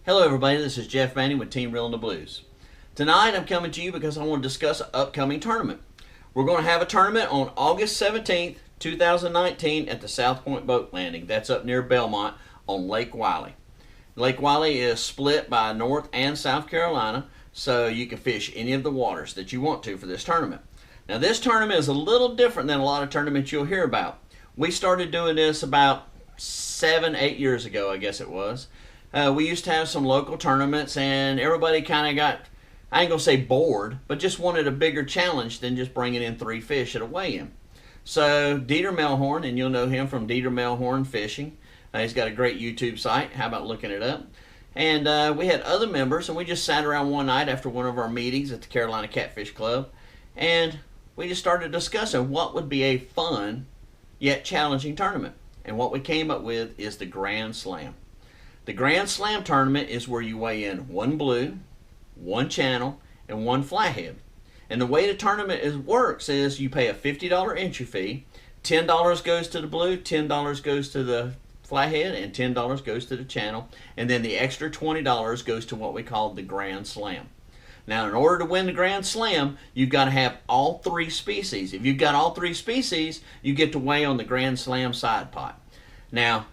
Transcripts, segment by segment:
Hello everybody, this is Jeff Manning with Team Reeling the Blues. Tonight I'm coming to you because I want to discuss an upcoming tournament. We're going to have a tournament on August 17th, 2019 at the South Point Boat Landing. That's up near Belmont on Lake Wylie. Lake Wylie is split by North and South Carolina, so you can fish any of the waters that you want to for this tournament. Now this tournament is a little different than a lot of tournaments you'll hear about. We started doing this about 7-8 years ago, I guess it was. We used to have some local tournaments and everybody kind of got, I ain't going to say bored, but just wanted a bigger challenge than just bringing in 3 fish at a weigh-in. So Dieter Melhorn, and you'll know him from Dieter Melhorn Fishing. He's got a great YouTube site. How about looking it up? And we had other members, and we just sat around one night after one of our meetings at the Carolina Catfish Club, and we just started discussing what would be a fun yet challenging tournament. And what we came up with is the Grand Slam. The Grand Slam tournament is where you weigh in 1 blue, 1 channel, and 1 flathead. And the way the tournament works is you pay a $50 entry fee, $10 goes to the blue, $10 goes to the flathead, and $10 goes to the channel, and then the extra $20 goes to what we call the Grand Slam. Now, in order to win the Grand Slam, you've got to have all 3 species. If you've got all 3 species, you get to weigh on the Grand Slam side pot. Now,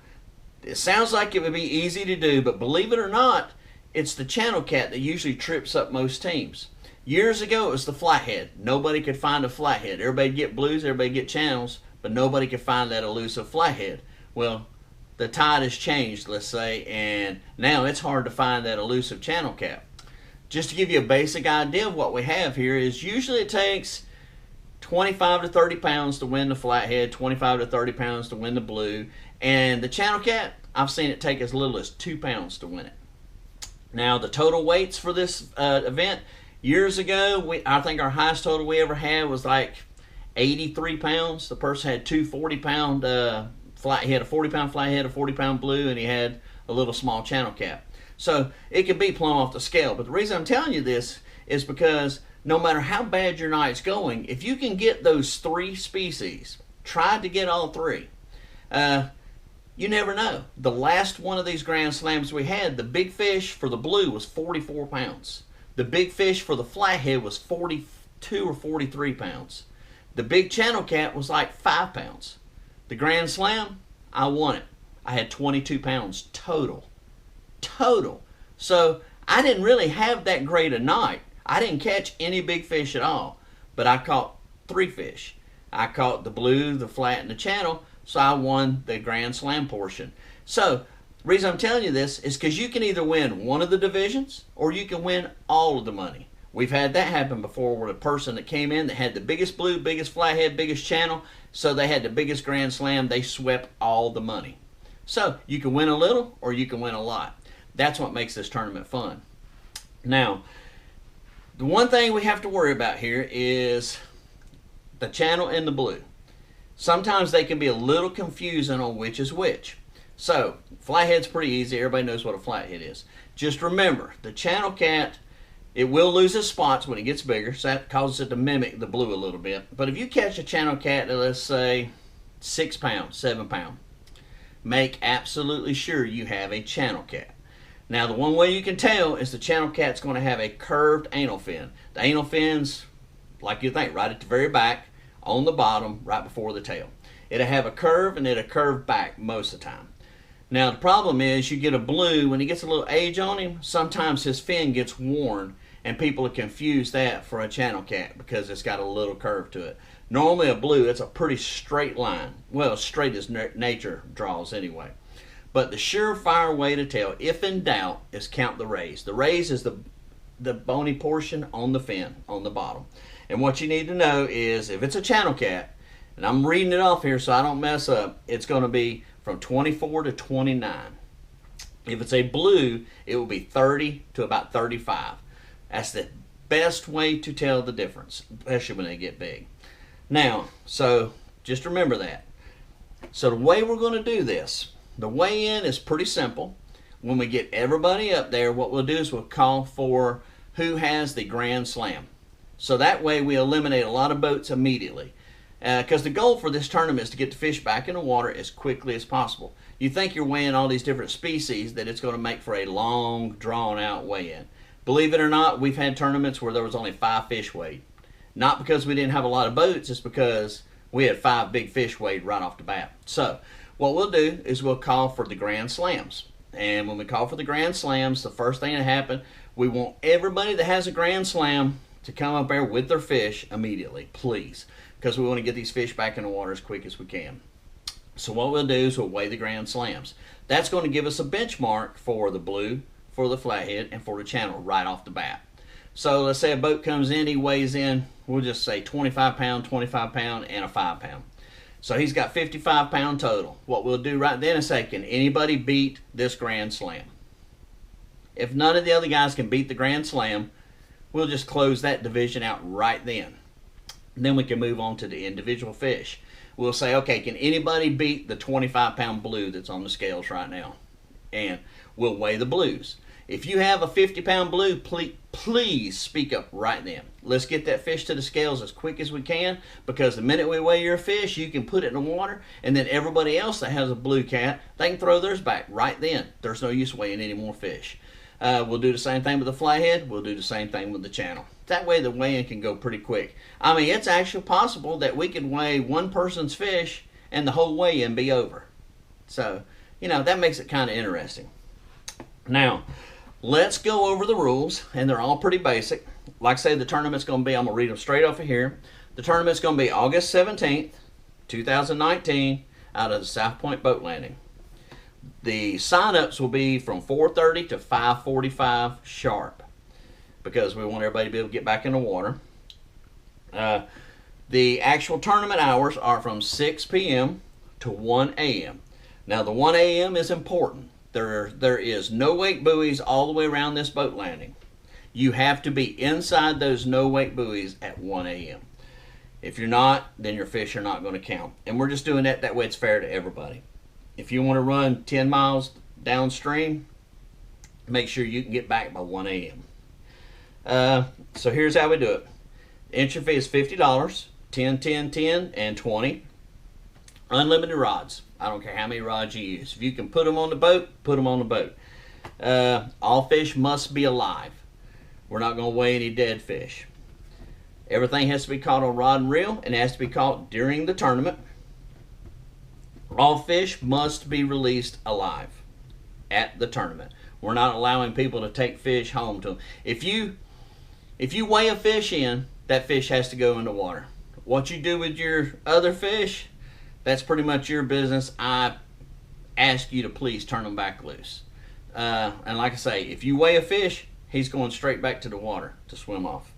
it sounds like it would be easy to do, but believe it or not, it's the channel cat that usually trips up most teams. Years ago, it was the flathead. Nobody could find a flathead. Everybody get blues, everybody get channels, but nobody could find that elusive flathead. Well, the tide has changed, let's say, and now it's hard to find that elusive channel cat. Just to give you a basic idea of what we have here is usually it takes 25 to 30 pounds to win the flathead, 25 to 30 pounds to win the blue, and the channel cat, I've seen it take as little as 2 pounds to win it. Now, the total weights for this event, years ago, I think our highest total we ever had was like 83 pounds. The person had 2 40-pound he had a 40-pound flathead, a 40-pound blue, and he had a little small channel cat. So it could be plumb off the scale. But the reason I'm telling you this is because no matter how bad your night's going, if you can get those 3 species, try to get all 3. You never know. The last one of these Grand Slams we had, the big fish for the blue was 44 pounds. The big fish for the flathead was 42 or 43 pounds. The big channel cat was like 5 pounds. The Grand Slam, I won it. I had 22 pounds total. So I didn't really have that great a night. I didn't catch any big fish at all, but I caught 3 fish. I caught the blue, the flat, and the channel, so I won the Grand Slam portion. So the reason I'm telling you this is because you can either win one of the divisions or you can win all of the money. We've had that happen before where a person that came in that had the biggest blue, biggest flathead, biggest channel, so they had the biggest Grand Slam, they swept all the money. So you can win a little or you can win a lot. That's what makes this tournament fun. Now, the one thing we have to worry about here is the channel and the blue. Sometimes they can be a little confusing on which is which. So, flathead's pretty easy. Everybody knows what a flathead is. Just remember, the channel cat, it will lose its spots when it gets bigger, so that causes it to mimic the blue a little bit. But if you catch a channel cat at, let's say, 6 pounds, 7 pounds, make absolutely sure you have a channel cat. Now, the one way you can tell is the channel cat's going to have a curved anal fin. The anal fin's, like you think, right at the very back, on the bottom, right before the tail. It'll have a curve, and it'll curve back most of the time. Now, the problem is you get a blue, when he gets a little age on him, sometimes his fin gets worn, and people will confuse that for a channel cat because it's got a little curve to it. Normally, a blue, it's a pretty straight line. Well, straight as nature draws anyway. But the surefire way to tell, if in doubt, is count the rays. The rays is the bony portion on the fin, on the bottom. And what you need to know is if it's a channel cat, and I'm reading it off here so I don't mess up, it's going to be from 24 to 29. If it's a blue, it will be 30 to about 35. That's the best way to tell the difference, especially when they get big. Now, so just remember that. So the way we're going to do this, the weigh-in is pretty simple. When we get everybody up there, what we'll do is we'll call for who has the Grand Slam. So that way we eliminate a lot of boats immediately. Because the goal for this tournament is to get the fish back in the water as quickly as possible. you think you're weighing all these different species, that it's going to make for a long, drawn-out weigh-in. Believe it or not, we've had tournaments where there was only 5 fish weighed. Not because we didn't have a lot of boats, it's because we had 5 big fish weighed right off the bat. So, what we'll do is we'll call for the Grand Slams. And when we call for the Grand Slams, the first thing that happens, we want everybody that has a Grand Slam to come up there with their fish immediately, please. Because we want to get these fish back in the water as quick as we can. So what we'll do is we'll weigh the Grand Slams. That's going to give us a benchmark for the blue, for the flathead, and for the channel right off the bat. So let's say a boat comes in, he weighs in, we'll just say 25 pound, and a 5 pound. So he's got 55 pound total. What we'll do right then is say, can anybody beat this Grand Slam? If none of the other guys can beat the Grand Slam, we'll just close that division out right then. And then we can move on to the individual fish. We'll say, okay, can anybody beat the 25 pound blue that's on the scales right now? And we'll weigh the blues. If you have a 50 pound blue, please speak up right then. Let's get that fish to the scales as quick as we can, because the minute we weigh your fish, you can put it in the water, and then everybody else that has a blue cat, they can throw theirs back right then. There's no use weighing any more fish. We'll do the same thing with the flathead. We'll do the same thing with the channel. That way the weigh-in can go pretty quick. I mean, it's actually possible that we could weigh one person's fish and the whole weigh-in be over. So, you know, that makes it kind of interesting. Now, let's go over the rules, and they're all pretty basic. Like I say, the tournament's going to be, I'm going to read them straight off of here. The tournament's going to be August 17th, 2019, out of the South Point Boat Landing. The sign-ups will be from 4:30 to 5:45 sharp, because we want everybody to be able to get back in the water. The actual tournament hours are from 6 p.m. to 1 a.m. Now, the 1 a.m. is important. There is no wake buoys all the way around this boat landing. You have to be inside those no wake buoys at 1 a.m. If you're not, then your fish are not going to count. And we're just doing that way it's fair to everybody. If you want to run 10 miles downstream, make sure you can get back by 1 a.m. So here's how we do it. Entry fee is $50, 10, 10, 10, and 20. Unlimited rods. I don't care how many rods you use. If you can put them on the boat, put them on the boat. All fish must be alive. We're not going to weigh any dead fish. Everything has to be caught on rod and reel, and it has to be caught during the tournament. All fish must be released alive at the tournament. We're not allowing people to take fish home to them. If you weigh a fish in, that fish has to go in the water. What you do with your other fish, that's pretty much your business. I ask you to please turn them back loose. And like I say, if you weigh a fish, he's going straight back to the water to swim off.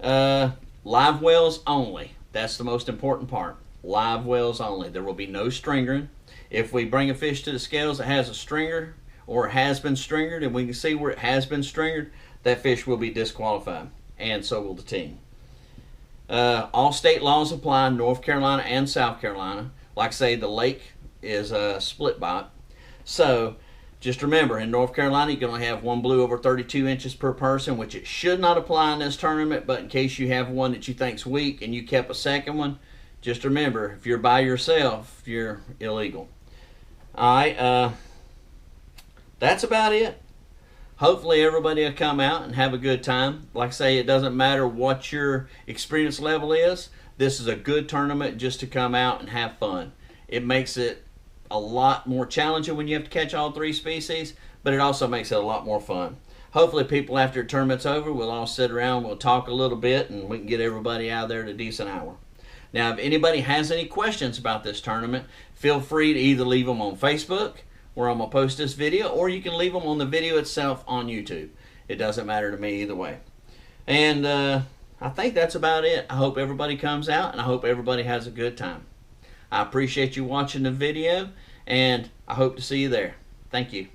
Live wells only. That's the most important part. Live wells only. There will be no stringering. If we bring a fish to the scales that has a stringer or has been stringered, and we can see where it has been stringered, that fish will be disqualified, and so will the team. All state laws apply, North Carolina and South Carolina. Like I say, the lake is a split bot. So just remember, in North Carolina, you can only have one blue over 32 inches per person, which it should not apply in this tournament, but in case you have one that you think's weak and you kept a second one, just remember, if you're by yourself, you're illegal. All right, that's about it. Hopefully everybody will come out and have a good time. Like I say, it doesn't matter what your experience level is. This is a good tournament just to come out and have fun. It makes it a lot more challenging when you have to catch all 3 species, but it also makes it a lot more fun. Hopefully people, after the tournament's over, we'll all sit around, we'll talk a little bit, and we can get everybody out there at a decent hour. Now, if anybody has any questions about this tournament, feel free to either leave them on Facebook, where I'm going to post this video, or you can leave them on the video itself on YouTube. It doesn't matter to me either way. And I think that's about it. I hope everybody comes out, and I hope everybody has a good time. I appreciate you watching the video, and I hope to see you there. Thank you.